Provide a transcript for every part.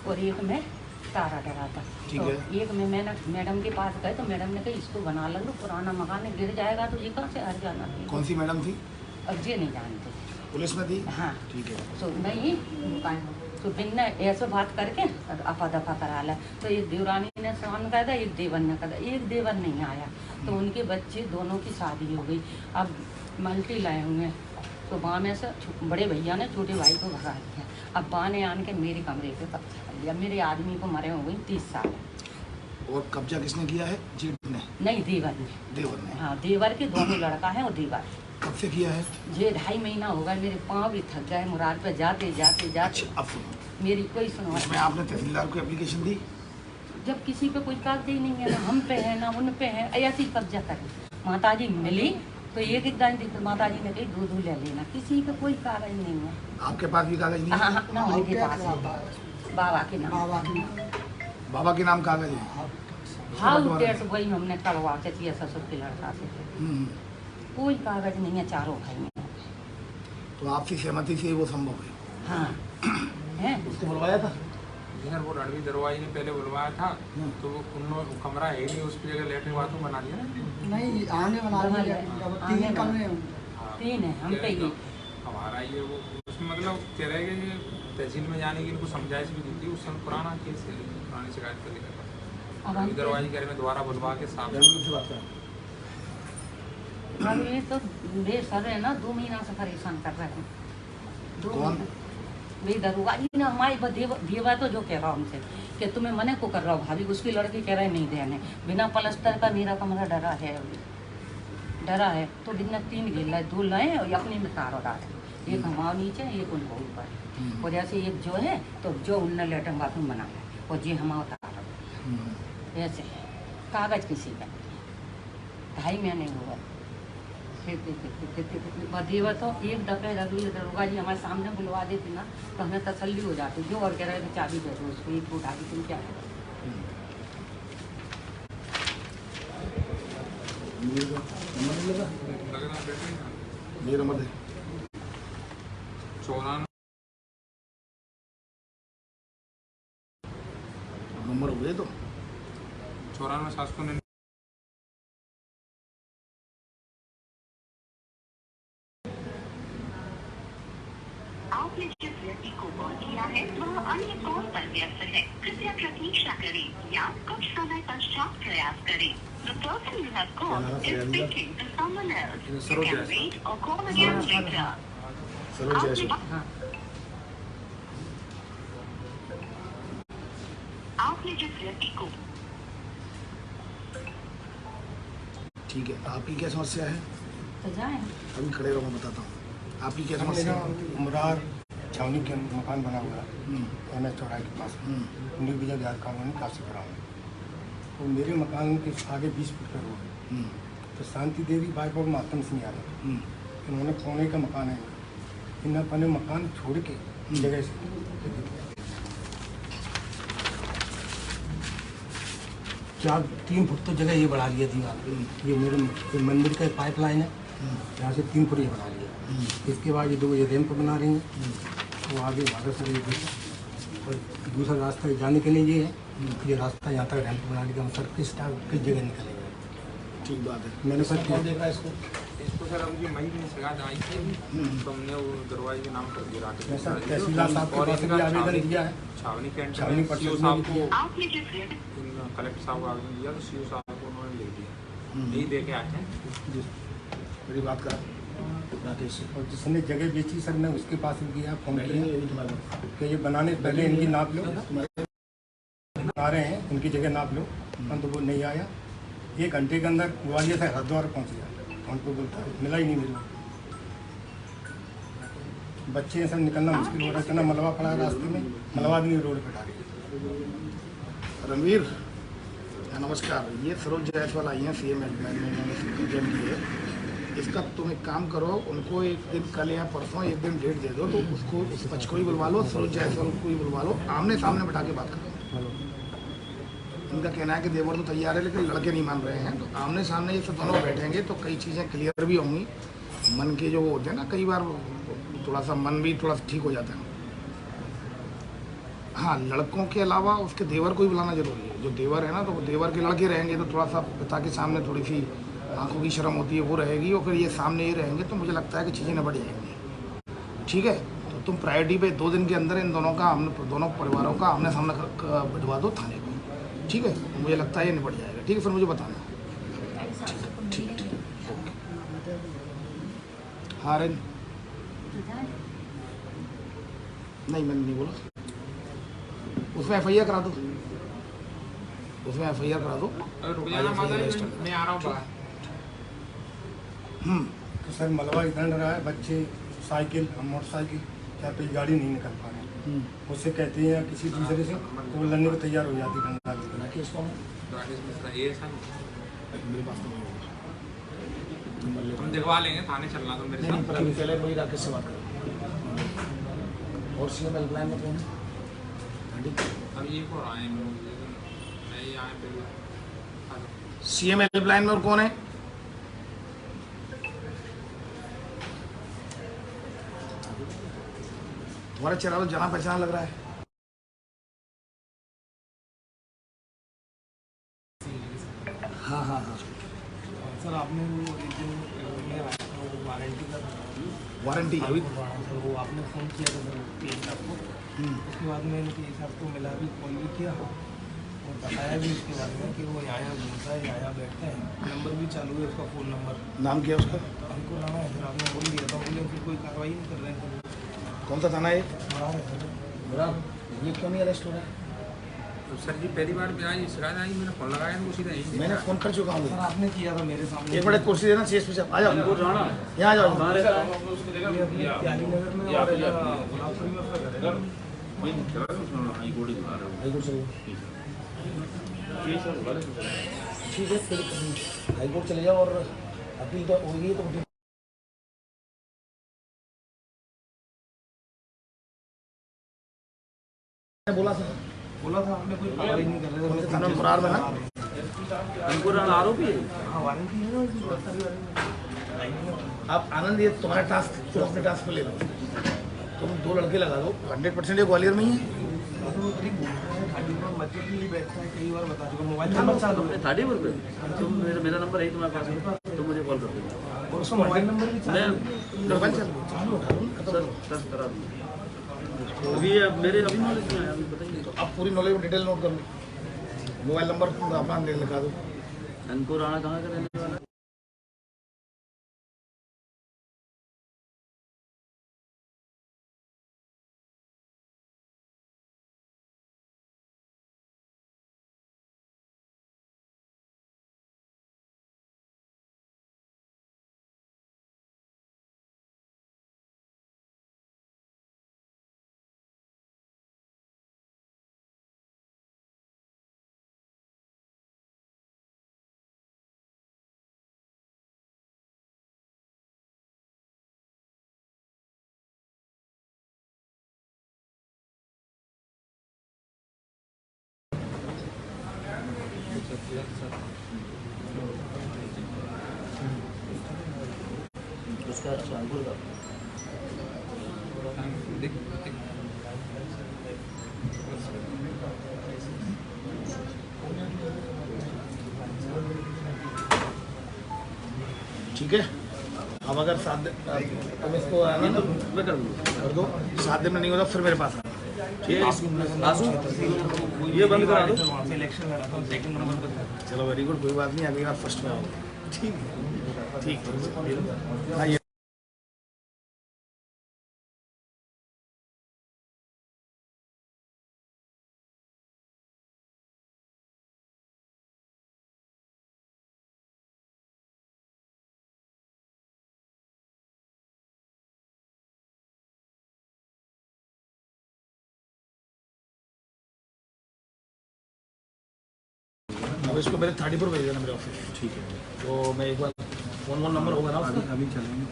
और एक में तारा डरा था। तो एक में मैंने मैडम के पास गए तो मैडम ने कहा इसको बना लो, पुराना मकान है, गिर जाएगा तो ये कहाँ से हट जाना। कौन सी मैडम थी? अब ये नहीं जानते। पुलिस में थी? हाँ ठीक है। तो नहीं तो बिन ऐसे बात करके अपा दफा करा ला। तो एक देवरानी ने सामान कहा था, एक देवर ने कहा, एक देवर नहीं आया तो उनके बच्चे दोनों की शादी हो गई। अब मल्टी लाए हुए तो वहाँ में से बड़े भैया ने छोटे भाई को भगा दिया। अब वहाँ ने आन के मेरे कमरे पे कब्जा कर लिया। मेरे आदमी को मरे हो गई 30 साल। और कब्जा किसने किया है? जेठ ने? नहीं, देवर ने। देवर ने? हाँ, देवर के दोनों लड़का है और देवर। कब से किया है? ये 2.5 महीना होगा। मेरे पाँव भी थक गए मुराद पे जाते जाते जाते। अब सुनो, मेरी कोई सुनवाई। इसमें आपने तहसीलदार को एप्लीकेशन दी? जब किसी पे कोई कागज ही नहीं है, ना हम पे है ना उन पे है, ऐसी कब्जा करें। माता जी मिली तो एक गाय दी, माता जी ने कही दूध ले लेना, किसी का कोई कागज नहीं है। आपके पास भी कागज नहीं है? हाँ, ना उनके पास है, बाबा के नाम। बाबा के नाम कागज है? हाँ, वही हमने करवा के दिया ससुर के लड़का से। कोई कागज नहीं है, चारों भाई में। तो आपसी सहमति से वो संभव है? हाँ है। उसको बुलवाया था? वो रणवीर दरवाजे ने पहले बुलवाया था तो वो उन्होंने कमरा है नहीं, उसकी जगह लेटरिन बाथरूम बना दिया ना। नहीं, आगे बना दिया। 3 है हम पे ही। हमारा ये वो उसमें मतलब कह रहे हैं कि तहसील में जाने की इनको समझाइश भी दी थी। उस समय पुराना केस है, पुरानी शिकायत कर लेकर दरवाजे कह रहे में दोबारा बुलवा के साफ ये तो बेसर है ना, 2 महीना से परेशान कर रहे हैं। कौन? भाई दरुआ जी ने हमारी देवा तो जो कह रहा हमसे कि तुम्हें मने को कर रहा हो भाभी, उसकी लड़की कह रहे नहीं देने। बिना प्लास्टर का मेरा कमरा डरा है तो बिना 3 गिल्ला 2 लाए और अपनी में तार डाले, एक हमारे नीचे एक उनको ऊपर। और जैसे एक जो है तो जो उनने लेटरिन बाथरूम बनाया और जी हमारा तार ऐसे कागज किसी का 2.5 महीने हुआ। देवा तो एक दफे दरोगा जी हमारे सामने बुलवा देते ना तो हमें तसल्ली हो जाती। जो और कह रहे थे चाबी दे दो उसको, एक उठा के तुम क्या करो। मेरा नंबर 94 नंबर हुए तो 94 799। आपने जिस व्यक्ति को कॉल किया है वह अन्य कॉल पर व्यस्त है, कृपया प्रतीक्षा करें या कुछ समय पश्चात प्रयास करें। The person you have called is speaking to someone else. You can wait or call again later. आपने जिस व्यक्ति को ठीक है। आपकी क्या समस्या है? तो जाए अभी खड़े रहो, मैं बताता हूँ आपकी क्या समस्या है। मुरार छावनी के मकान बना हुआ है MS चौराहे के पास, न्यू विजय बिहार कॉलोनी काशीपुरा में। तो मेरे मकान के आगे 20 फुट का रोड है। तो शांति देवी बाइक और मातम सिंह यादव इन्होंने कोने का मकान है, इन अपने मकान छोड़ के जगह से 3 फुट तो जगह ये बढ़ा लिया दीवार। ये मेरे मंदिर का पाइपलाइन है, यहाँ से 3 फुट ये बढ़ा लिया। इसके बाद ये रैंप बना रही हैं, तो आगे भारत से और दूसरा रास्ता जाने के लिए ये है, ये रास्ता यहाँ तक रैंप बना लिया। सर किस जगह निकलेगा? ठीक बात है। मैंने सर क्या देखा इसको सर अभी मई में शिकायत आई थी तो हमने वो दरवाजे के नाम कर दिया। तहसीलदार साहब के पास भी आवेदन दिया है, छावनी छावनी सीओ साहब को, आपने जिस कलेक्टर साहब को आवेदन दिया तो सीओ साहब को उन्होंने लिख दिया, यही दे के आए हैं। मेरी बात कर राकेश। और जिसने जगह बेची सर मैं उसके पास भी गया, फोन किया कि ये बनाने से पहले इनकी नाप लो, आ रहे हैं इनकी जगह नाप लो। तो वो नहीं आया, 1 घंटे के अंदर ग्वालियर से हरिद्वार पहुँच गया। उनको बोलता मिला ही नहीं मेरे को। बच्चे सब निकलना मुश्किल हो रहा है, इतना मलबा पड़ा रास्ते में, मलबा भी नहीं रोड पर डाल रही। रणवीर नमस्कार, ये सरोज जायसवाल आई हैं CM कंप्लेंट की है। इसका तुम एक काम करो, उनको एक दिन कल या परसों एक दिन डेट दे दो, तो उसको उस पक्ष को ही बुलवा लो, सरोज जायसवाल को ही बुलवा लो, आमने सामने बैठा के बात करो। इनका कहना है कि देवर तो तैयार है लेकिन लड़के नहीं मान रहे हैं, तो आमने सामने ये सब दोनों बैठेंगे तो कई चीज़ें क्लियर भी होंगी। मन के जो होते हैं ना, कई बार थोड़ा सा मन भी थोड़ा ठीक हो जाता है। हाँ, लड़कों के अलावा उसके देवर को ही बुलाना जरूरी है। जो देवर है ना, तो वो देवर के लड़के रहेंगे तो थोड़ा सा पिता के सामने थोड़ी सी आंखों की शर्म होती है, वो रहेगी। और फिर ये सामने ही रहेंगे तो मुझे लगता है कि चीज़ें निबट जाएंगी। ठीक है, तो तुम प्रायोरिटी पे 2 दिन के अंदर इन दोनों का दोनों परिवारों का आमने सामने भिजवा दो थाने को। ठीक है, मुझे लगता है ये निबट जाएगा। ठीक है, फिर मुझे बताना। ठीक है, ओके। हाँ रेन, नहीं मैंने नहीं बोला। उसमें FIR करा दो, उसमें FIR करा दो। अरे रुक जाना माता जी, मैं आ रहा हूँ बाहर। तो सर मलबा इधर रहा है, बच्चे साइकिल मोटरसाइकिल क्या कोई गाड़ी नहीं निकल पा रहे, उससे कहते हैं किसी दूसरे से तो वो लड़ने को तैयार हो जाती गंगा की। राकेश कौन है? राकेश मिश्रा ये सर मेरे पास तो नहीं होगा। हम दिखवा लेंगे, थाने चलना तो मेरे नहीं, साथ। पर अभी पहले वही राकेश से बात करो। और CM हेल्पलाइन में कौन है? अब ये को आए मैं ही आए पहले। CM हेल्पलाइन में और कौन है? तुम्हारा चेहरा तो जाना पहचाना लग रहा है। हाँ हाँ हाँ, सर आपने वो एक दिन वारंटी का वारंटी अभी सर वो आपने फ़ोन किया था सर PH आपको, उसके बाद मैंने PH आपको मिला भी, कॉल भी किया और बताया भी उसके बारे में कि वो यहाँ घूमता है, यहाँ बैठता है, नंबर भी चालू है उसका, फ़ोन नंबर। नाम क्या है उसका? हमको नाम है सर, आपने बोल दिया था, बोले फिर कोई कार्रवाई नहीं कर रहे हैं कौन सा थाना है ये? सर। है सर, बुरा, ये क्यों नहीं अरेस्ट हो रहा है? तो सर जी पहली बार आई शिकायत आई, मैंने फोन लगाया तो सीधा यहीं मैंने फ़ोन कर चुका हूँ। सर आपने किया था मेरे सामने। एक बड़े कुर्सी देना, CS पे आ जाओ, यहाँ आ जाओ। त्यागी नगर में और गुलाबपुरी में उसका घर है। हाईकोर्ट चलो। ठीक है, फिर हाईकोर्ट चले जाओ और अपील तो होगी तो बोला था आपने कोई कार्रवाई नहीं कर रहे थे। थाना फरार में ना आरोपी हाँ वारंटी है ना उसकी, बहुत सारी वारंटी है। आप आनंद, ये तुम्हारा टास्क, तुम अपने टास्क पे ले लो। तुम 2 लड़के लगा दो, 100% ये ग्वालियर में ही है। बच्चे के लिए बैठता है, कई बार बता चुका। मोबाइल नंबर चाह दो, थाने पर तुम मेरा नंबर है तुम्हारे पास, तुम मुझे कॉल कर देना। और उसका मोबाइल नंबर भी मैं मोबाइल चालू उठा लो, खत्म करो। दर्ज करा दूँगा। अभी मेरे अभी नॉलेज में आया, अभी बताइए। तो अब पूरी नॉलेज में डिटेल नोट कर लो, मोबाइल नंबर अपना लिखा दो। अंकुर राणा कहाँ का रहने वाला है? उसका अच्छा अंकुर का ठीक है, अब अगर 7 दिन तुम इसको आना तो मैं कर दूँगा। कर दो, 7 दिन में नहीं होता फिर मेरे पास आना। ठीक है, आंसू ये बंद करा दो। वहाँ पे इलेक्शन लड़ा था, सेकंड नंबर पर था। चलो वेरी गुड, कोई बात नहीं, अगली बार फर्स्ट में आओ। ठीक है, ठीक है। हाँ, ये अब इसको मेरे 34 भेज देना मेरे ऑफिस। ठीक है, तो मैं एक बार फ़ोन नंबर होगा ना उसका? अभी चलेंगे।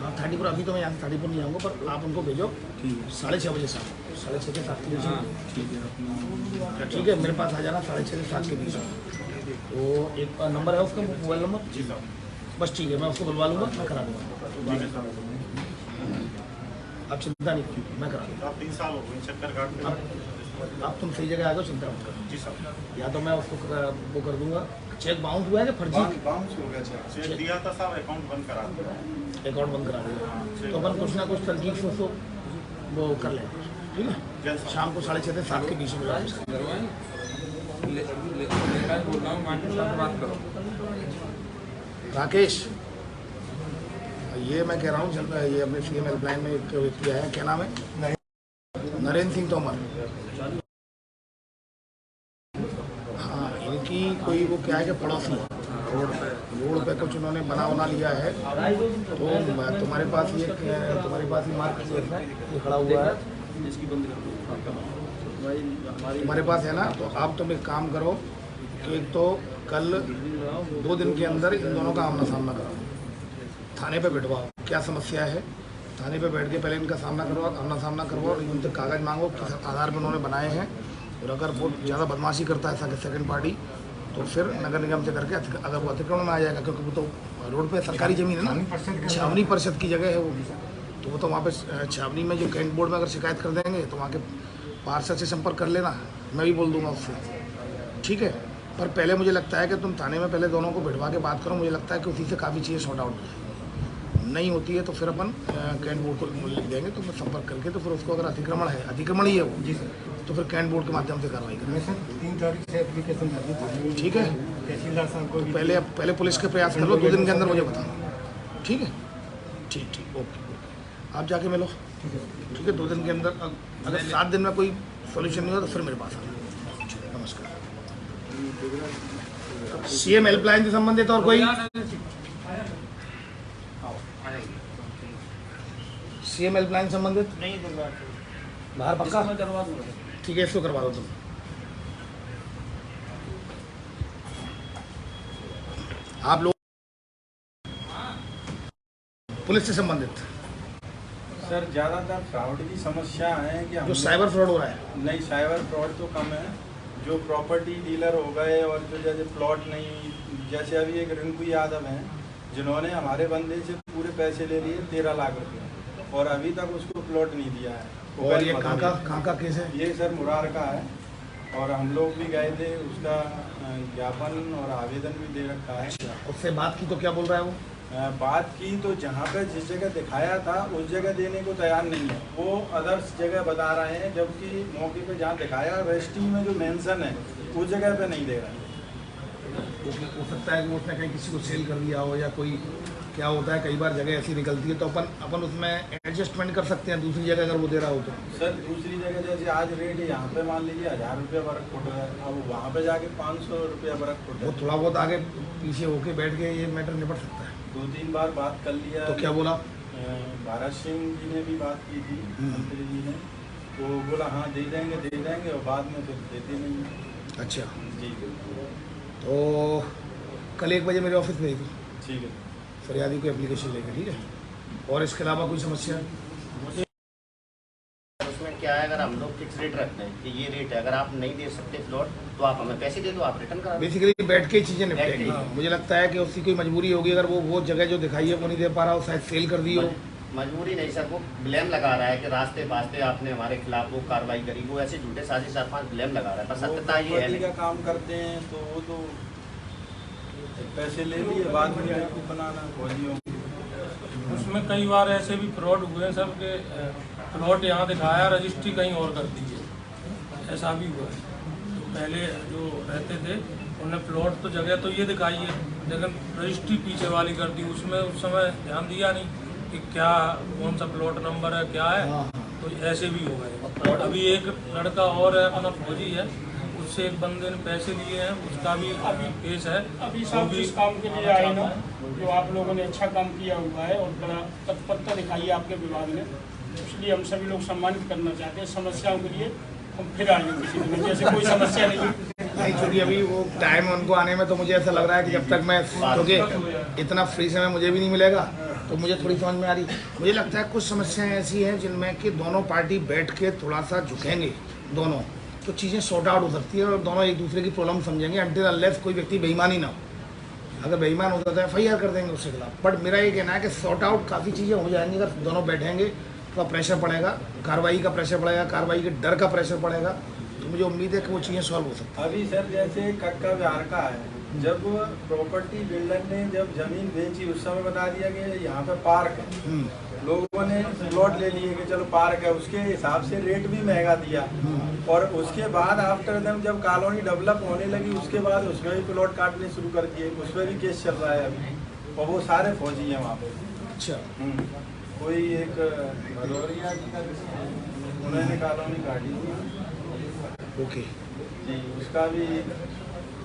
हाँ 34, अभी तो मैं यहाँ से 34 नहीं आऊँगा, पर आप उनको भेजो। ठीक है, 6:30 बजे से, 6:30 से 7 के बीच में। ठीक है अपना। ठीक है, मेरे पास आ जाना 6:30 से 7 के बीच में। तो एक नंबर है उसका, मोबाइल नंबर। बस ठीक है, मैं उसको बुलवा लूँगा, मैं करा दूँगा। आप चिंता नहीं करो, मैं करा दूँगा। 3 साल हो गए चक्कर काटते। अब तुम सही जगह आ जाओ, चिंता मत करो। जी साहब। या तो मैं उसको वो कर दूंगा। चेक बाउंस हुआ है कि फर्जी? बाउंस हो गया चेक दिया था साहब, अकाउंट बंद करा दिया। अकाउंट बंद करा दिया तो अपन कुछ ना कुछ तनकीद से उसको वो कर लेंगे, ठीक है? शाम को 6:30 से 7 के बीच में बोल रहा हूँ, मान के साथ बात करो। राकेश, ये मैं कह रहा हूँ, चल ये अपने सीएम हेल्पलाइन में एक व्यक्ति आया, क्या नाम है? नरेंद्र सिंह तोमर। हाँ, इनकी कोई वो क्या है कि पड़ोसी रोड पे कुछ उन्होंने बना लिया है। तो तुम्हारे पास ये मार्क ये खड़ा हुआ है, इसकी बंद कर दो भाई, हमारी तुम्हारे पास है ना? तो आप तुम एक काम करो कि एक तो कल 2 दिन के अंदर इन दोनों का आमना सामना कराओ, थाने पे बैठवाओ, क्या समस्या है, थाने पे बैठ के पहले इनका आमना सामना करवाओ, उनसे कागज़ मांगो किस आधार पर उन्होंने बनाए हैं, और अगर वो ज़्यादा बदमाशी करता है सेकंड पार्टी तो फिर नगर निगम से करके अगर वो अतिक्रमण में आ जाएगा, क्योंकि वो तो रोड पे सरकारी ज़मीन है ना, छावनी परिषद की जगह है वो, तो वो तो वहाँ पे छावनी में जो कैंट बोर्ड में अगर शिकायत कर देंगे तो वहाँ के पार्षद से संपर्क कर लेना, मैं भी बोल दूंगा उससे, ठीक है? पर पहले मुझे लगता है कि तुम थाने में पहले दोनों को बिठवा के बात करो, मुझे लगता है कि उसी से काफ़ी चीज़ें सॉर्ट आउट हो जाएगी। नहीं होती है तो फिर अपन कैंट बोर्ड को लिख देंगे, तो फिर संपर्क करके तो फिर उसको अगर अतिक्रमण ही है वो, जी सर। तो फिर कैंट बोर्ड के माध्यम से कार्रवाई करेंगे। मैं सर 3 तारीख से एप्लीकेशन कर दी था, ठीक है? तहसीलदार साहब को भी। पहले पुलिस के प्रयास कर लो, 2 दिन के अंदर मुझे बताना, ठीक है? ठीक, ओके, आप जाके मिलो, ठीक है? 2 दिन के अंदर अगर 7 दिन में कोई सॉल्यूशन नहीं हो तो फिर मेरे पास आना। नमस्कार। सीएम हेल्पलाइन से संबंधित और कोई? सीएम हेल्पलाइन संबंधित नहीं दूंगा, बाहर पक्का? मैं करवा दूंगा। ठीक है, इसको करवा दो तुम। आप लोग पुलिस से संबंधित सर ज़्यादातर फ्रॉड की समस्या है कि जो साइबर फ्रॉड हो रहा है, नहीं, साइबर फ्रॉड तो कम है, जो प्रॉपर्टी डीलर हो गए और जो जैसे प्लॉट नहीं, जैसे अभी एक रिंकू यादव हैं जिन्होंने हमारे बंदे से पूरे पैसे ले लिए 13 लाख रुपए, और अभी तक उसको प्लॉट नहीं दिया है। और ये कहाँ का केस है? ये सर मुरार का है, और हम लोग भी गए थे, उसका ज्ञापन और आवेदन भी दे रखा है। उससे बात की तो क्या बोल रहा है वो? बात की तो जहाँ पे जिस जगह दिखाया था उस जगह देने को तैयार नहीं है, वो अदर्स जगह बता रहे हैं, जबकि मौके पे जहाँ दिखाया रजिस्ट्री में जो मेंशन है उस जगह पे नहीं दे रहे हैं। हो सकता है कि उसने कहीं किसी को सेल कर दिया हो, या कोई क्या होता है कई बार जगह ऐसी निकलती है, तो अपन उसमें एडजस्टमेंट कर सकते हैं दूसरी जगह अगर वो दे रहा हो तो। सर दूसरी जगह जैसे आज रेट यहाँ पे मान लीजिए 1000 रुपये वर्ग फुट है, अब वहाँ पे जाके 500 रुपया वर्ग फुट है। वो थोड़ा बहुत आगे पीछे होके बैठ के ये मैटर निपट सकता है। 2-3 बार बात कर लिया। तो क्या बोला? भारत सिंह जी ने भी बात की थी, मंत्री जी ने, वो बोला हाँ दे देंगे, और बाद में फिर देते नहीं। अच्छा, जी तो कल 1 बजे मेरे ऑफिस में ही थी, ठीक है। फरियादी को एप्लीकेशन लेकर, ठीक है? और इसके अलावा कोई समस्या? उसमें क्या है, अगर हम लोग फिक्स रेट रखते हैं कि ये रेट है, अगर आप नहीं दे सकते प्लॉट तो आप हमें पैसे दे दो, आप रिटर्न करा दो। बेसिकली बैठ के चीज़ें निपटेंगी। बैठ के। मुझे लगता है कि उसकी कोई मजबूरी होगी, अगर वो जगह जो दिखाई है वो नहीं दे पा रहा हो, शायद सेल कर दी हो। मजबूरी नहीं सर, वो ब्लेम लगा रहा है कि रास्ते पास्ते आपने हमारे खिलाफ वो कार्रवाई करी, वो ऐसे झूठे साजिश 4-5 ब्लेम लगा रहा है, पर सत्यता ये है प्रॉपर्टी का नहीं। काम करते हैं तो वो तो पैसे ले लिए, बाद में बेवकूफ़ बनाना फौजियों। उसमें कई बार ऐसे भी फ्रॉड हुए हैं सर के प्लॉट यहाँ दिखाया, रजिस्ट्री कहीं और कर दी है, ऐसा भी हुआ है। तो पहले जो रहते थे उन्होंने प्लॉट तो जगह तो ये दिखाई है, लेकिन रजिस्ट्री पीछे वाली कर दी, उसमें उस समय ध्यान दिया नहीं कि क्या कौन सा प्लॉट नंबर है क्या है, तो ऐसे भी हो गए। अभी एक लड़का और है अपना फौजी है, उससे एक बंदे ने पैसे लिए हैं, उसका भी अभी केस है। अभी सब जिस काम के लिए आए ना, जो आप लोगों ने अच्छा काम किया हुआ है और बड़ा तत्परता दिखाई है आपके विभाग ने, इसलिए हम सभी लोग सम्मानित करना चाहते हैं। समस्याओं के लिए हम फिर आएंगे किसी दिन, जैसे कोई समस्या नहीं है। एक्चुअली अभी वो टाइम उनको आने में, तो मुझे ऐसा लग रहा है कि जब तक मैं, क्योंकि इतना फ्री समय मुझे भी नहीं मिलेगा, तो मुझे थोड़ी समझ में आ रही। मुझे लगता है कुछ समस्याएं ऐसी हैं जिनमें कि दोनों पार्टी बैठ के थोड़ा सा झुकेंगे दोनों, तो चीज़ें सॉर्ट आउट हो सकती है, और दोनों एक दूसरे की प्रॉब्लम समझेंगे, अनटिल अनलेस कोई व्यक्ति बेईमानी ना हो। अगर बेईमान होता है तो FIR कर देंगे उसके खिलाफ। बट मेरा ये कहना है कि सॉर्ट आउट काफ़ी चीज़ें हो जाएंगी अगर दोनों बैठेंगे, तो प्रेशर पड़ेगा, कार्रवाई का प्रेशर पड़ेगा, कार्रवाई के डर का प्रेशर पड़ेगा, मुझे उम्मीद है कि वो चीज़ें सॉल्व हो सकती अभी सर जैसे कक्का विहार का है, जब प्रॉपर्टी बिल्डर ने जब जमीन बेची उस समय बता दिया कि यहाँ पे पार्क है, लोगों ने प्लॉट ले लिए कि चलो पार्क है, उसके हिसाब से रेट भी महंगा दिया। और उसके बाद आफ्टर देम जब कॉलोनी डेवलप होने लगी उसके बाद उसमें भी प्लॉट काटने शुरू कर दिए, उसमें भी केस चल रहा है अभी, और वो सारे फौजी हैं वहाँ पे। अच्छा, कोई एक भदौरिया उन्होंने कॉलोनी काटी थी। ओके जी, उसका भी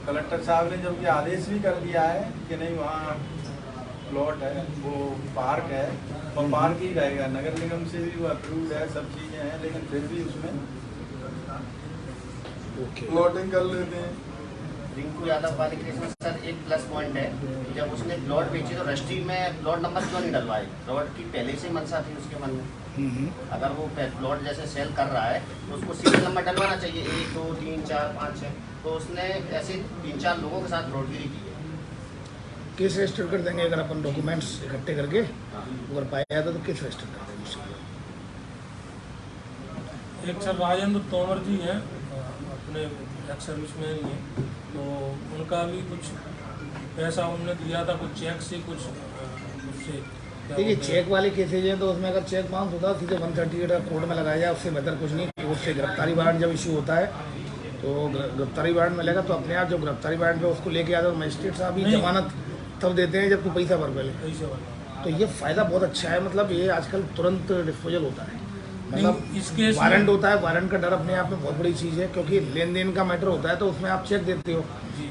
कलेक्टर साहब ने जबकि आदेश भी कर दिया है कि नहीं वहाँ प्लॉट है, वो पार्क है और पार्क ही रहेगा, नगर निगम से भी वो अप्रूव्ड है, सब चीज़ें हैं, लेकिन फिर भी उसमें प्लॉटिंग कर लेते हैं। रिंकू यादव वाले केस में सर एक प्लस पॉइंट है कि जब उसने प्लॉट बेची तो रजिस्ट्री में प्लॉट नंबर क्यों नहीं डलवाए? प्लॉट की पहले से मनसा थी उसके मन में, अगर वो प्लॉट जैसे सेल कर रहा है तो उसको सीरियल नंबर डलवाना चाहिए, 1 2 3 4 5 6, तो उसने ऐसे 3-4 लोगों के साथ फ्रॉडगिरी की है। केस रजिस्टर कर देंगे अगर अपन डॉक्यूमेंट्स इकट्ठे करके, अगर पाया जाता तो केस रजिस्टर कर देंगे उसके लिए। एक सर राजेंद्र तोमर जी हैं, अपने एक्स सर्विसमैन ही हैं, तो उनका भी कुछ पैसा उन्होंने दिया था, कुछ चेक से कुछ उससे। देखिए चेक वाले केसेज हैं तो उसमें अगर चेक बाउंस होता है सीधे 138 कोर्ट में लगाया जाए, उससे बेहतर कुछ नहीं। कोर्ट से गिरफ्तारी वारंट जब इशू होता है तो गिरफ्तारी वारंट मिलेगा तो अपने आप जो गिरफ्तारी वारंट पे उसको लेके आता है, मजिस्ट्रेट साहब ही जमानत तब देते हैं जब तू पैसा भर पहले। तो ये फ़ायदा बहुत अच्छा है, मतलब ये आजकल तुरंत डिस्पोजल होता है, मतलब वारंट होता है। वारंट का डर अपने आप में बहुत बड़ी चीज़ है, क्योंकि लेन देन का मैटर होता है तो उसमें आप चेक देते हो,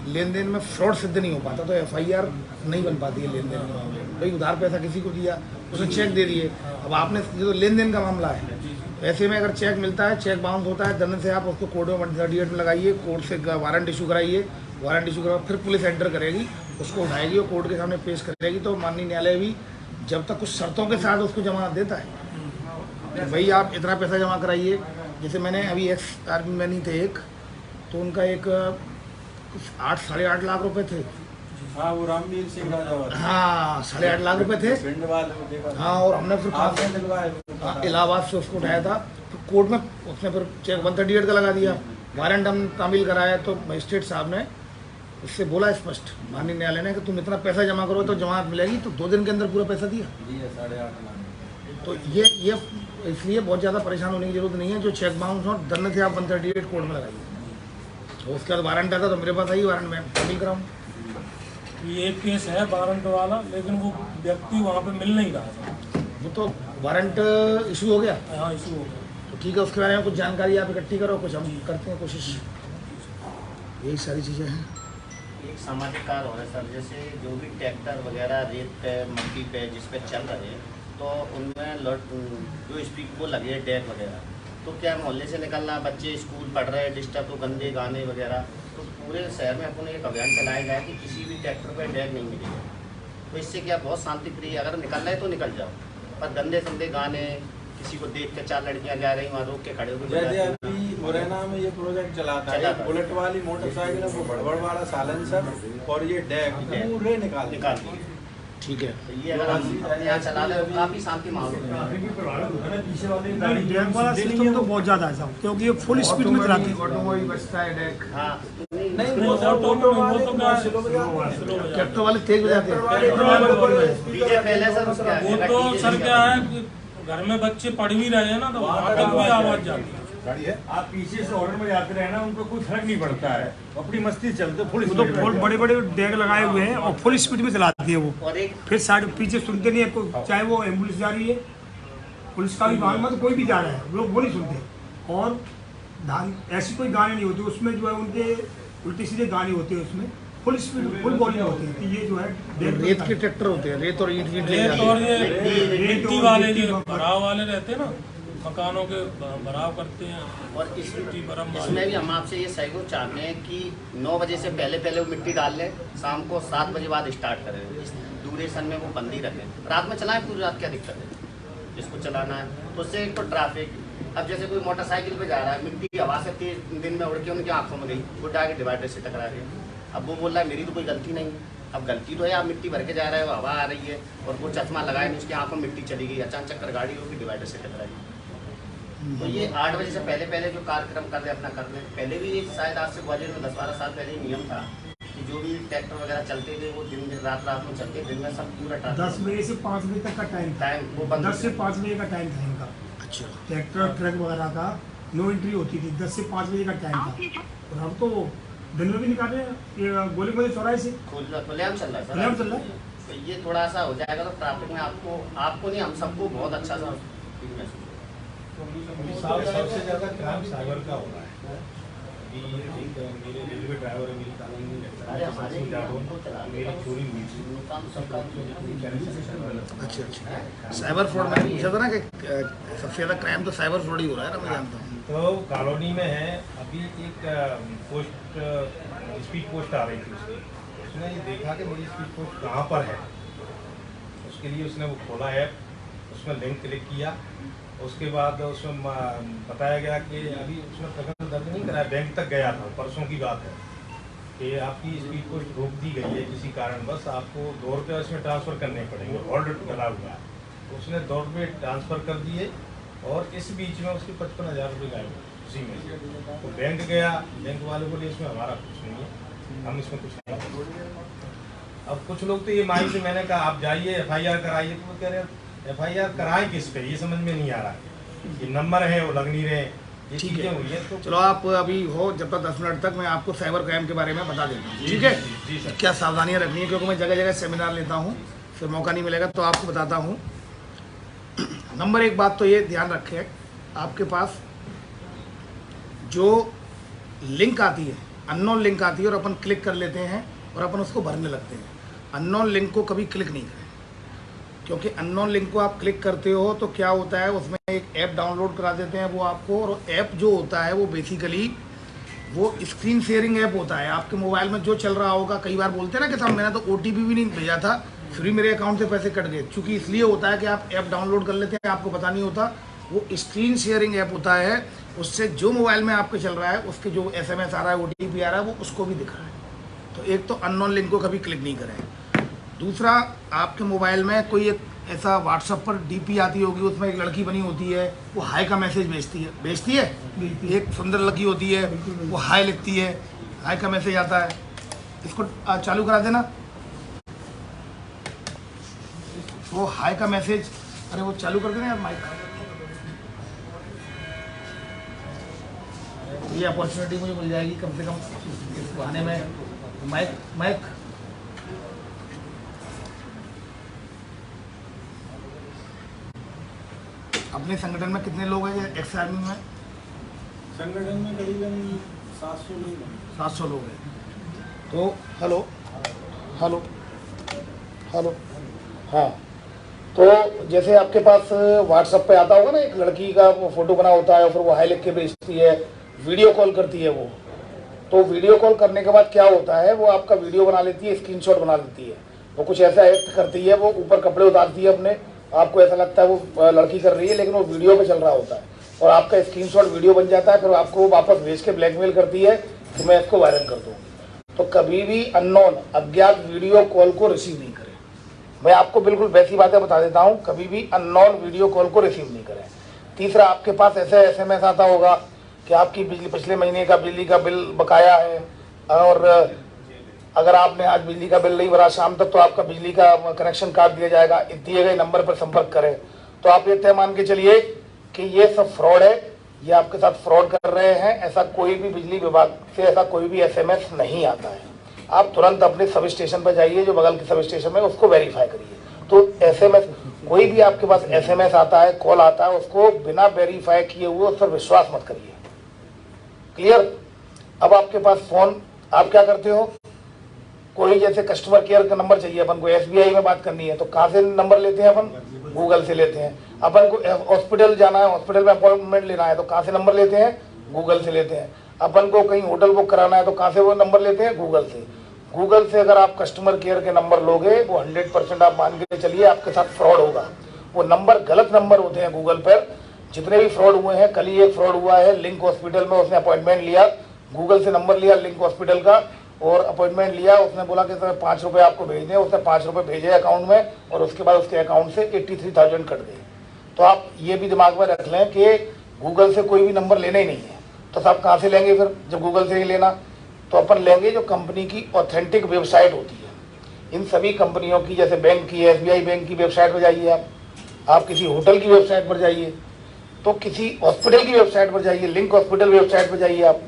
लेन देन में फ्रॉड सिद्ध नहीं हो पाता, तो FIR नहीं बन पाती है लेन देन में। भाई उधार पैसा किसी को दिया, उसने चेक दे दिए, अब आपने ये तो लेन देन का मामला है। ऐसे में अगर चेक मिलता है, चेक बाउंस होता है, दंड से आप उसको कोर्ट में 138 में लगाइए, कोर्ट से वारंट इशू कराइए, वारंट इशू करा फिर पुलिस एंटर करेगी, उसको उठाएगी और कोर्ट के सामने पेश करेगी। तो माननीय न्यायालय भी जब तक कुछ शर्तों के साथ उसको जमानत देता है, भाई आप इतना पैसा जमा कराइए। जैसे मैंने अभी एक्स आर्मी मैन ही थे एक, तो उनका एक कुछ 8-8.5 लाख रुपए थे। हाँ, वो रामवीर सिंह राजा, हाँ 8.5 लाख रुपए थे। हाँ, और हमने फिर इलाहाबाद से उसको उठाया था, तो कोर्ट में उसने फिर चेक 138 का लगा दिया, वारंट हम तामील कराया। तो मजिस्ट्रेट साहब ने उससे बोला स्पष्ट माननीय न्यायालय ने कि तुम इतना पैसा जमा करो तो जमानत मिलेगी, तो 2 दिन के अंदर पूरा पैसा दिया। 8.5 लाख। तो ये इसलिए बहुत ज़्यादा परेशान होने की जरूरत नहीं है। जो चेक बाउंस हो दंड से आप 138 कोर्ट में लगाइए, तो उसके बाद वारंट आता तो मेरे पास आई, वारंट मैं तामील कराऊँ। ये एक केस है वारंट वाला, लेकिन वो व्यक्ति वहाँ पे मिल नहीं रहा था। वो तो वारंट इशू हो गया। हाँ, इशू हो गया। तो ठीक है, उसके बारे में कुछ जानकारी आप इकट्ठी करो, कुछ हम करते हैं कोशिश, यही सारी चीज़ें हैं। एक सामाजिक कार्य हो रहा है सर, जैसे जो भी ट्रैक्टर वगैरह रेत पे मट्टी पे जिस पे चल रहे हैं, तो उनमें जो स्पीड वो लगे डेक वगैरह, तो क्या मोहल्ले से निकलना, बच्चे स्कूल पढ़ रहे हैं डिस्टर्ब, तो गंदे गाने वगैरह, तो पूरे शहर में अपन एक अभियान चलाया गया कि किसी भी ट्रैक्टर पर डेक नहीं मिलेगा। तो इससे क्या बहुत शांति प्रिय, अगर निकलना है तो निकल जाओ, पर गंदे संदे गाने, किसी को देख के 4 लड़कियां जा रही वहाँ रोक के खड़े हो जैसे अभी मुरैना में ये प्रोजेक्ट चलाता है, बुलेट वाली मोटरसाइकिल है, वो बड़बड़ वाला साइलेंसर और ये डेक पूरे निकाल दिए। ठीक है, तो ये अगर हम अपने यहाँ चला रहे हो काफ़ी शांति माहौल होता है। डेक वाला सिस्टम तो बहुत ज़्यादा है साहब, क्योंकि ये फुल स्पीड में चलाते हैं। ऑटो वही बचता है डेक। हाँ, नहीं, ट्रैक्टर वाले तेज हो जाते हैं। डीजे पहले सर उसका वो तो सर क्या है कि घर में बच्चे पढ़ भी रहे हैं ना, तो वहाँ तक भी आवाज़ जाती है। आप पीछे से ऑर्डर में जाते रहे ना, उनको कोई फर्क नहीं पड़ता है, अपनी मस्ती चलते फुल। वो तो बहुत बड़े-बड़े डेक लगाए हुए हैं और फुल स्पीड में चलाती है वो, फिर साइड पीछे सुनते नहीं है, चाहे वो एम्बुलेंस जा रही है, पुलिस का भी वाहन में, तो कोई भी जा रहा है, लोग वो नहीं सुनते। और ऐसी कोई गाने नहीं होती उसमें, जो है उनके उल्टे सीधे गाने होते हैं उसमें, फुल स्पीड फुल वॉल्यूम होती है। तो ये जो है रेत के ट्रैक्टर होते हैं, रेत और ईंट ले जाते हैं। और ये मिट्टी वाले जो भराव वाले रहते हैं ना, मकानों के भराव करते हैं। और इसमें भी हम आपसे ये सहयोग चाहते हैं कि 9 बजे से पहले वो मिट्टी डाल लें, शाम को 7 बजे बाद स्टार्ट करें, इस ड्यूरेशन में वो बंदी रखें। रात में चलाएं, पूरी रात क्या दिक्कत है, जिसको चलाना है। तो उससे एक तो ट्रैफिक, अब जैसे कोई मोटरसाइकिल पे जा रहा है, मिट्टी हवा से तेज दिन में उड़ के उनकी आंखों में गई, वो डाके डिवाइडर से टकरा गई। अब वो बोल रहा है मेरी तो कोई गलती नहीं है। अब गलती तो है, आप मिट्टी भर के जा रहे हो, हवा आ रही है और वो चश्मा लगाए नहीं, उसकी आंखों में मिट्टी चली गई, अचानक चक्कर गाड़ी होगी, डिवाइडर से टकराई। तो ये 8 बजे से पहले जो कार्यक्रम कर रहे अपना कर रहे, पहले भी शायद आज से ग्वालियर में 10-12 साल पहले ही नियम था कि जो भी ट्रैक्टर वगैरह चलते थे वो दिन में रात में चलते, दिन में सब पूरा 10 बजे से 5 बजे तक का टाइम वो बंद 10 से 5 बजे का टाइम था इनका। अच्छा, ट्रैक्टर ट्रक वगैरह का नो एंट्री होती थी, 10 से 5 बजे का टाइम था। और अब तो दिन में भी निकाल रहे हैं, ये गोली चौराहे से खुलेआम चल रहा है खुलेआम चल रहा है। तो ये थोड़ा सा हो जाएगा तो ट्रैफिक में आपको नहीं, हम सबको बहुत अच्छा सा महसूस होगा। सबसे ज़्यादा क्राइम साइबर का हो रहा है। मेरे रेलवे ड्राइवर है, मेरी कॉलोनी में रहता है, मेरी चोरी हुई थी। अच्छा, साइबर फ्रॉड मैंने पूछा था ना कि सबसे ज़्यादा क्राइम तो साइबर फ्रॉड ही हो रहा है ना, मैं जानता हूँ। तो कॉलोनी में है अभी एक पोस्ट, स्पीड पोस्ट आ रही थी, उसने ये देखा कि मेरी स्पीड पोस्ट कहाँ पर है। उसके लिए उसने वो खोला ऐप, उसमें लिंक क्लिक किया, उसके बाद उसमें बताया गया कि अभी उसमें प्रकरण दर्ज नहीं कराया, बैंक तक गया था, परसों की बात है कि आपकी स्पीड पोस्ट रोक दी गई है किसी कारणवश, आपको 2 रुपये इसमें ट्रांसफ़र करने पड़ेंगे, होल्ड डला हुआ है। उसने 2 रुपये ट्रांसफ़र कर दिए और इस बीच में उसके 55,000 रुपये गायब उसी में से। तो बैंक गया, बैंक वाले बोले इसमें हमारा कुछ नहीं है, हम इसमें कुछ नहीं कर। अब कुछ लोग तो ये माइंड से, मैंने कहा आप जाइए FIR कराइए, तो वो कह रहे हैं FIR कराएं किस पे, ये समझ में नहीं आ रहा है। ये नंबर है वो लग नहीं रहे, ये चीज़ें हुई है। तो चलो आप अभी हो, जब तक 10 मिनट तक मैं आपको साइबर क्राइम के बारे में बता देता हूँ, ठीक है? जी सर। क्या सावधानियाँ रखनी है, क्योंकि मैं जगह जगह सेमिनार लेता हूँ, फिर मौका नहीं मिलेगा तो आपको बताता हूँ। नंबर 1 बात तो ये ध्यान रखें, आपके पास जो लिंक आती है, अननोन लिंक आती है और अपन क्लिक कर लेते हैं और अपन उसको भरने लगते हैं। अननोन लिंक को कभी क्लिक नहीं करें, क्योंकि अननोन लिंक को आप क्लिक करते हो तो क्या होता है, उसमें एक ऐप डाउनलोड करा देते हैं वो आपको, और ऐप जो होता है वो बेसिकली वो स्क्रीन शेयरिंग ऐप होता है। आपके मोबाइल में जो चल रहा होगा, कई बार बोलते हैं ना कि साहब मैंने तो OTP भी नहीं भेजा था, फिर भी मेरे अकाउंट से पैसे कट गए। चूँकि इसलिए होता है कि आप ऐप डाउनलोड कर लेते हैं, आपको पता नहीं होता, वो स्क्रीन शेयरिंग ऐप होता है। उससे जो मोबाइल में आपके चल रहा है उसके जो SMS आ रहा है, OTP आ रहा है, वो उसको भी दिख रहा है। तो एक तो अननोन लिंक को कभी क्लिक नहीं करें। दूसरा, आपके मोबाइल में कोई एक ऐसा व्हाट्सएप पर DP आती होगी, उसमें एक लड़की बनी होती है, वो हाय का मैसेज भेजती है। एक सुंदर लड़की होती है, वो हाय लिखती है, हाय का मैसेज आता है। इसको चालू करा देना, वो हाय का मैसेज, अरे वो चालू कर देना यार माइक। ये अपॉर्चुनिटी मुझे मिल जाएगी कम से कम इस बहाने में। माइक अपने संगठन में कितने लोग हैं एक्स आर्मी में? संगठन में करीबन 700 लोग हैं। 700 लोग हैं। तो हेलो हेलो हेलो, हाँ, तो जैसे आपके पास व्हाट्सएप पे आता होगा ना, एक लड़की का वो फोटो बना होता है, फिर वो हाई लिख के भेजती है, वीडियो कॉल करती है वो। तो वीडियो कॉल करने के बाद क्या होता है, वो आपका वीडियो बना लेती है, स्क्रीनशॉट बना लेती है, वो कुछ ऐसा एक्ट करती है, वो ऊपर कपड़े उतारती है अपने, आपको ऐसा लगता है वो लड़की कर रही है, लेकिन वो वीडियो पे चल रहा होता है, और आपका स्क्रीनशॉट वीडियो बन जाता है। फिर आपको वापस भेज के ब्लैकमेल करती है कि मैं इसको वायरल कर दूँ। तो कभी भी अननोन अज्ञात वीडियो कॉल को रिसीव नहीं करें। मैं आपको बिल्कुल वैसी बातें बता देता हूँ, कभी भी अननोन वीडियो कॉल को रिसीव नहीं करें। तीसरा, आपके पास ऐसे SMS आता होगा कि आपकी बिजली, पिछले महीने का बिजली का बिल बकाया है, और अगर आपने आज बिजली का बिल नहीं भरा शाम तक तो आपका बिजली का कनेक्शन काट दिया जाएगा, दिए गए नंबर पर संपर्क करें। तो आप ये तय मान के चलिए कि ये सब फ्रॉड है, ये आपके साथ फ्रॉड कर रहे हैं। ऐसा कोई भी बिजली विभाग से ऐसा कोई भी SMS नहीं आता है। आप तुरंत अपने सब स्टेशन पर जाइए, जो बगल के सब स्टेशन में, उसको वेरीफाई करिए। तो SMS, कोई भी आपके पास SMS आता है, कॉल आता है, उसको बिना वेरीफाई किए हुए उस पर विश्वास मत करिए। क्लियर? अब आपके पास फोन, आप क्या करते हो, कोई जैसे कस्टमर केयर का नंबर चाहिए अपन को, SBI में बात करनी है, तो कहाँ से नंबर लेते हैं अपन? गूगल से लेते हैं। अपन को हॉस्पिटल जाना है, हॉस्पिटल में अपॉइंटमेंट लेना है, तो कहाँ से नंबर लेते हैं? गूगल से लेते हैं। अपन को कहीं होटल बुक कराना है तो कहाँ से वो नंबर लेते हैं? गूगल से। गूगल से अगर आप कस्टमर केयर के नंबर लोगे, वो 100% आप मान के चलिए आपके साथ फ्रॉड होगा। वो नंबर गलत नंबर होते हैं गूगल पर। जितने भी फ्रॉड हुए हैं, कल ही एक फ्रॉड हुआ है लिंक हॉस्पिटल में, उसने अपॉइंटमेंट लिया, गूगल से नंबर लिया लिंक हॉस्पिटल का और अपॉइंटमेंट लिया। उसने बोला कि सर 5 रुपये आपको भेजने, उसने 5 रुपये भेजे अकाउंट में, और उसके बाद उसके अकाउंट से 83,000 कट गए। तो आप ये भी दिमाग में रख लें कि गूगल से कोई भी नंबर लेना ही नहीं है। तो साहब कहाँ से लेंगे फिर, जब गूगल से नहीं लेना? तो अपन लेंगे जो कंपनी की ऑथेंटिक वेबसाइट होती है। इन सभी कंपनियों की, जैसे बैंक की, SBI बैंक की वेबसाइट पर जाइए आप किसी होटल की वेबसाइट पर जाइए, तो किसी हॉस्पिटल की वेबसाइट पर जाइए, लिंक हॉस्पिटल वेबसाइट पर जाइए, आप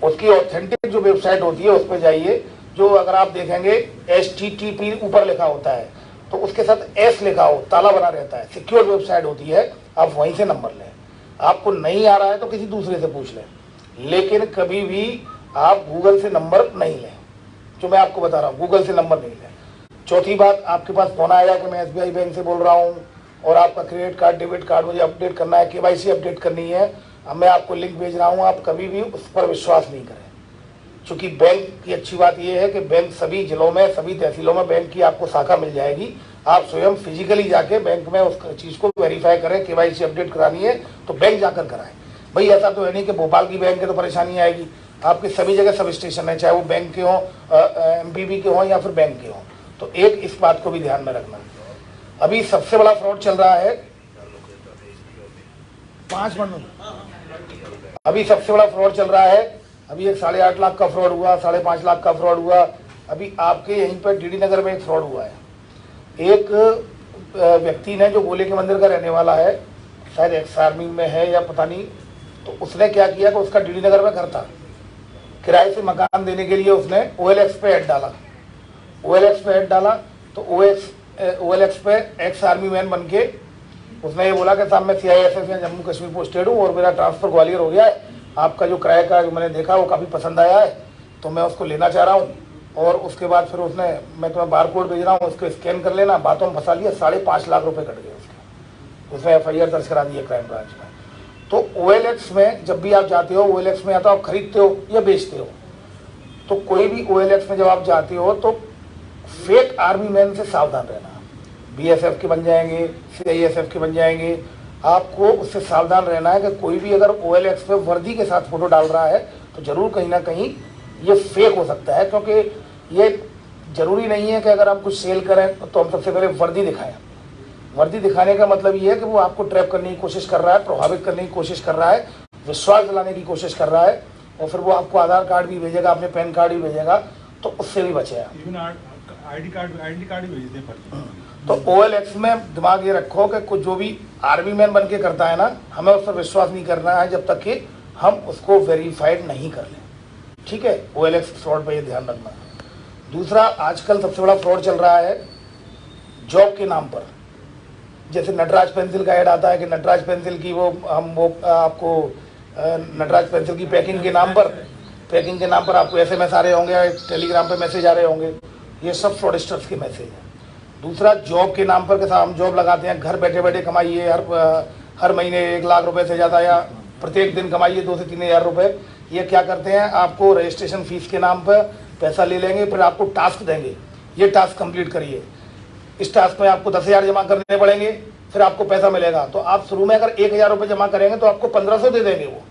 उसकी ऑथेंटिक जो वेबसाइट होती है उस पर जाइए। जो अगर आप देखेंगे HTTP ऊपर लिखा होता है तो उसके साथ S लिखा हो, ताला बना रहता है, सिक्योर वेबसाइट होती है, आप वहीं से नंबर लें। आपको नहीं आ रहा है तो किसी दूसरे से पूछ लें, लेकिन कभी भी आप गूगल से नंबर नहीं लें। जो मैं आपको बता रहा हूँ, गूगल से नंबर नहीं लें। चौथी बात, आपके पास फोन आएगा कि मैं SBI बैंक से बोल रहा हूँ और आपका क्रेडिट कार्ड, डेबिट कार्ड मुझे अपडेट करना है, KYC अपडेट करनी है, अब मैं आपको लिंक भेज रहा हूँ, आप कभी भी उस पर विश्वास नहीं करें। क्योंकि बैंक की अच्छी बात यह है कि बैंक सभी जिलों में, सभी तहसीलों में बैंक की आपको शाखा मिल जाएगी। आप स्वयं फिजिकली जाके बैंक में उस चीज़ को वेरीफाई करें, KYC अपडेट करानी है तो बैंक जाकर कराएं। भाई ऐसा तो है नहीं कि भोपाल की बैंक है तो परेशानी आएगी, आपके सभी जगह सब स्टेशन है, चाहे वो बैंक के हों, MPB के हों या फिर बैंक के हों। तो एक इस बात को भी ध्यान में रखना। अभी सबसे बड़ा फ्रॉड चल रहा है, 5 मिनट, अभी सबसे बड़ा फ्रॉड चल रहा है। अभी एक 8.5 लाख का फ्रॉड हुआ, 5.5 लाख का फ्रॉड हुआ। अभी आपके यहीं पर DD नगर में एक फ्रॉड हुआ है। एक व्यक्ति ने, जो गोले के मंदिर का रहने वाला है, शायद एक्स आर्मी में है या पता नहीं, तो उसने क्या किया कि उसका DD नगर में घर था, किराए से मकान देने के लिए उसने OLX पे ऐड डाला। OLX पे ऐड डाला तो OLX पे एक्स आर्मी मैन बन के उसने ये बोला कि साहब मैं CISF या जम्मू कश्मीर पोस्टेड हूँ और मेरा ट्रांसफ़र ग्वालियर हो गया है, आपका जो किराए का जो मैंने देखा वो काफ़ी पसंद आया है तो मैं उसको लेना चाह रहा हूँ। और उसके बाद फिर उसने, मैं तुम्हें बार कोड भेज रहा हूँ, उसको स्कैन कर लेना, बातों में फंसा लिया, 5.5 लाख रुपए कट गए उसके। उसने FIR दर्ज करा दी है क्राइम ब्रांच में। तो OLX में जब भी आप जाते हो, OLX में या तो आप खरीदते हो या बेचते हो, तो कोई भी OLX में जब आप जाते हो तो फेक आर्मी मैन से सावधान रहना। BSF के बन जाएंगे, CISF के बन जाएंगे, आपको उससे सावधान रहना है कि कोई भी अगर OLX पे वर्दी के साथ फोटो डाल रहा है तो जरूर कहीं ना कहीं ये फेक हो सकता है। क्योंकि ये जरूरी नहीं है कि अगर हम कुछ सेल करें तो हम सबसे पहले वर्दी दिखाएं। वर्दी दिखाने का मतलब ये है कि वो आपको ट्रैप करने की कोशिश कर रहा है, प्रभावित करने की कोशिश कर रहा है, विश्वास दिलाने की कोशिश कर रहा है, और फिर वो आपको आधार कार्ड भी भेजेगा, अपने पैन कार्ड भी भेजेगा, तो उससे भी बचे आप। ID कार्ड भी भेजते हैं। तो OLX में दिमाग ये रखो कि कुछ जो भी आर्मी मैन बन के करता है ना, हमें उस पर विश्वास नहीं करना है जब तक कि हम उसको वेरीफाइड नहीं कर लें। ठीक है, OLX फ्रॉड पे ये ध्यान रखना। दूसरा, आजकल सबसे बड़ा फ्रॉड चल रहा है जॉब के नाम पर। जैसे नटराज पेंसिल का ऐड आता है कि नटराज पेंसिल की आपको नटराज पेंसिल की पैकिंग के नाम पर आपको SMS आ रहे होंगे, टेलीग्राम पे मैसेज आ रहे होंगे, ये सब फ्रॉडस्टर्स के मैसेज हैं। दूसरा, जॉब के नाम पर के साथ हम जॉब लगाते हैं, घर बैठे बैठे कमाइए, हर महीने 1 लाख रुपए से ज़्यादा या प्रत्येक दिन कमाइए 2 से 3 हज़ार रुपये। ये क्या करते हैं, आपको रजिस्ट्रेशन फीस के नाम पर पैसा ले लेंगे, फिर आपको टास्क देंगे, ये टास्क कंप्लीट करिए, इस टास्क में आपको 10,000 जमा करने पड़ेंगे, फिर आपको पैसा मिलेगा। तो आप शुरू में अगर 1,000 रुपये जमा करेंगे तो आपको 1,500 दे देंगे वो,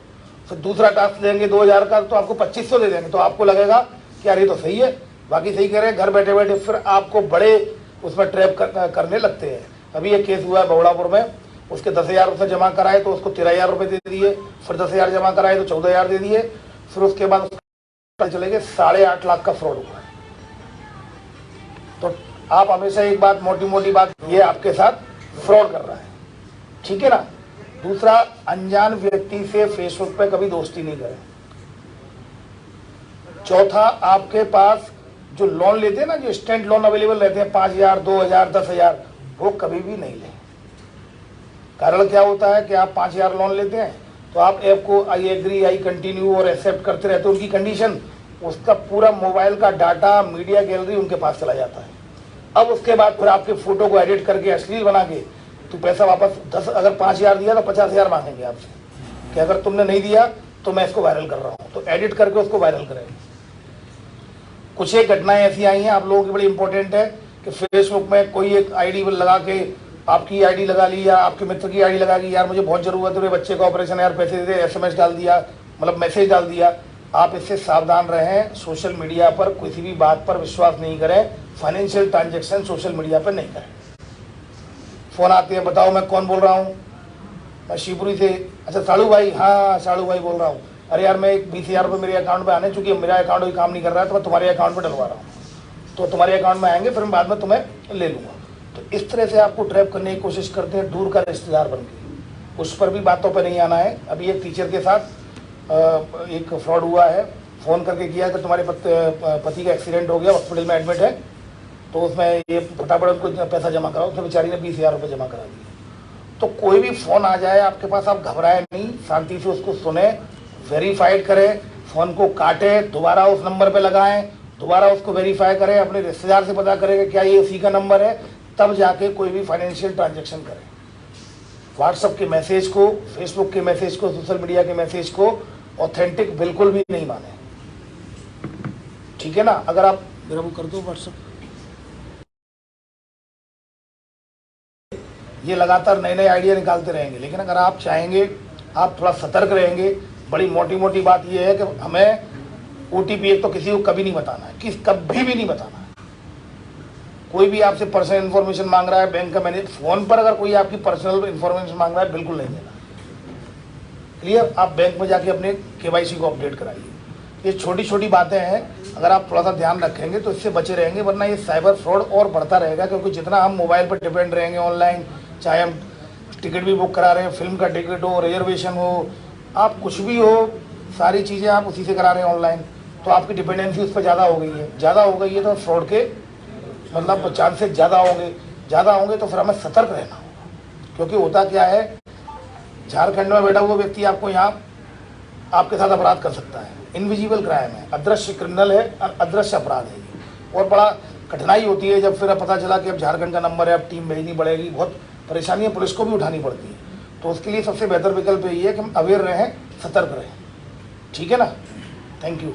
फिर दूसरा टास्क देंगे 2,000 का तो आपको 2,500 दे देंगे। तो आपको लगेगा कि यार ये तो सही है, बाकी सही कह रहे हैं, घर बैठे बैठे फिर आपको बड़े उसमें ट्रैप करने लगते हैं। अभी एक केस हुआ है बवड़ापुर में, उसके 10,000 रुपये जमा कराए तो उसको 13,000 रुपये दे दिए, फिर 10,000 जमा कराए तो 14,000 दे दिए, फिर उसके बाद चले गए 8.5 लाख का फ्रॉड हुआ है। तो आप हमेशा एक बात, मोटी बात, ये आपके साथ फ्रॉड कर रहा है, ठीक है ना। दूसरा, अनजान व्यक्ति से फेसबुक पे कभी दोस्ती नहीं करें। चौथा, आपके पास जो लोन लेते हैं ना, जो इंस्टेंट लोन अवेलेबल रहते हैं 5,000, 2,000, 10,000, वो कभी भी नहीं लें। कारण क्या होता है कि आप 5,000 लोन लेते हैं तो आप ऐप को आई एग्री, आई कंटिन्यू और एक्सेप्ट करते रहते हो उनकी कंडीशन, उसका पूरा मोबाइल का डाटा, मीडिया गैलरी उनके पास चला जाता है। अब उसके बाद फिर आपके फोटो को एडिट करके अश्लील बना के तो पैसा वापस 10, अगर 5,000 दिया तो 50,000 मांगेंगे आपसे कि अगर तुमने नहीं दिया तो मैं इसको वायरल कर रहा हूँ, तो एडिट करके उसको वायरल करें। कुछ एक घटनाएं ऐसी आई हैं आप लोगों की बड़ी इंपॉर्टेंट है कि फेसबुक में कोई एक आईडी लगा के आपकी आईडी लगा ली या आपके मित्र की आईडी लगा ली, यार मुझे बहुत जरूरत है, मेरे बच्चे का ऑपरेशन, यार पैसे दे दे, SMS डाल दिया, मतलब मैसेज डाल दिया। आप इससे सावधान रहें। सोशल मीडिया पर किसी भी बात पर विश्वास नहीं करें। फाइनेंशियल ट्रांजेक्शन सोशल मीडिया पर नहीं करें। फ़ोन आते हैं, बताओ मैं कौन बोल रहा हूँ, मैं शिवपुरी से। अच्छा साड़ू भाई, हाँ साड़ू भाई बोल रहा हूँ। अरे यार मैं एक 20,000 रुपये मेरे अकाउंट में आने, चूँकि मेरा अकाउंट भी काम नहीं कर रहा है तो मैं तुम्हारे अकाउंट में डलवा रहा हूँ, तो तुम्हारे अकाउंट में आएंगे, फिर मैं बाद में तुम्हें ले लूँगा। तो इस तरह से आपको ट्रैप करने की कोशिश करते हैं, दूर का रिश्तेदार बन के। उस पर भी बातों पर नहीं आना है। अभी एक टीचर के साथ एक फ्रॉड हुआ है, फ़ोन करके किया कि तुम्हारे पति का एक्सीडेंट हो गया, हॉस्पिटल में एडमिट है, तो उसमें ये फटाफट उनको पैसा जमा कराओ। उसने बेचारी ने 20,000 रुपये जमा करा दिए। तो कोई भी फ़ोन आ जाए आपके पास, आप घबराएं नहीं, शांति से उसको सुने, वेरीफाइड करें, फ़ोन को काटें, दोबारा उस नंबर पे लगाएं, दोबारा उसको वेरीफाई करें, अपने रिश्तेदार से पता करें कि क्या ये उसी का नंबर है, तब जाके कोई भी फाइनेंशियल ट्रांजैक्शन करें। व्हाट्सएप के मैसेज को, फेसबुक के मैसेज को, सोशल मीडिया के मैसेज को ऑथेंटिक बिल्कुल भी नहीं माने, ठीक है ना। अगर आप मेरा वो कर दो व्हाट्सएप, ये लगातार नए नए आइडिया निकालते रहेंगे, लेकिन अगर आप चाहेंगे, आप थोड़ा सतर्क रहेंगे। बड़ी मोटी मोटी बात ये है कि हमें OTP एक तो किसी को कभी नहीं बताना है, कभी भी नहीं बताना है। कोई भी आपसे पर्सनल इन्फॉर्मेशन मांग रहा है, बैंक का मैनेजर, फोन पर अगर कोई आपकी पर्सनल इन्फॉर्मेशन मांग रहा है, बिल्कुल नहीं देना। क्लियर। आप बैंक में जाके अपने KYC को अपडेट कराइए। ये छोटी छोटी बातें हैं, अगर आप थोड़ा सा ध्यान रखेंगे तो इससे बचे रहेंगे, वरना ये साइबर फ्रॉड और बढ़ता रहेगा। क्योंकि जितना हम मोबाइल पर डिपेंड रहेंगे ऑनलाइन, चाहे हम टिकट भी बुक करा रहे हैं, फिल्म का टिकट हो, रिजर्वेशन हो, आप कुछ भी हो, सारी चीज़ें आप उसी से करा रहे हैं ऑनलाइन, तो आपकी डिपेंडेंसी उस पर ज़्यादा हो गई है। ज़्यादा हो गई है तो फ्रॉड के मतलब चांसेस ज़्यादा होंगे, तो फिर हमें सतर्क रहना होगा। क्योंकि होता क्या है, झारखंड में बैठा हुआ व्यक्ति आपको यहाँ आपके साथ अपराध कर सकता है। इनविजिबल क्राइम है, अदृश्य क्रिमिनल है, अदृश्य अपराध है। और बड़ा कठिनाई होती है जब फिर पता चला कि अब झारखंड का नंबर है, अब टीम भेजनी पड़ेगी, बहुत परेशानियाँ पुलिस को भी उठानी पड़ती है। तो उसके लिए सबसे बेहतर विकल्प यही है कि हम अवेयर रहें, सतर्क रहें, ठीक है ना। Thank you.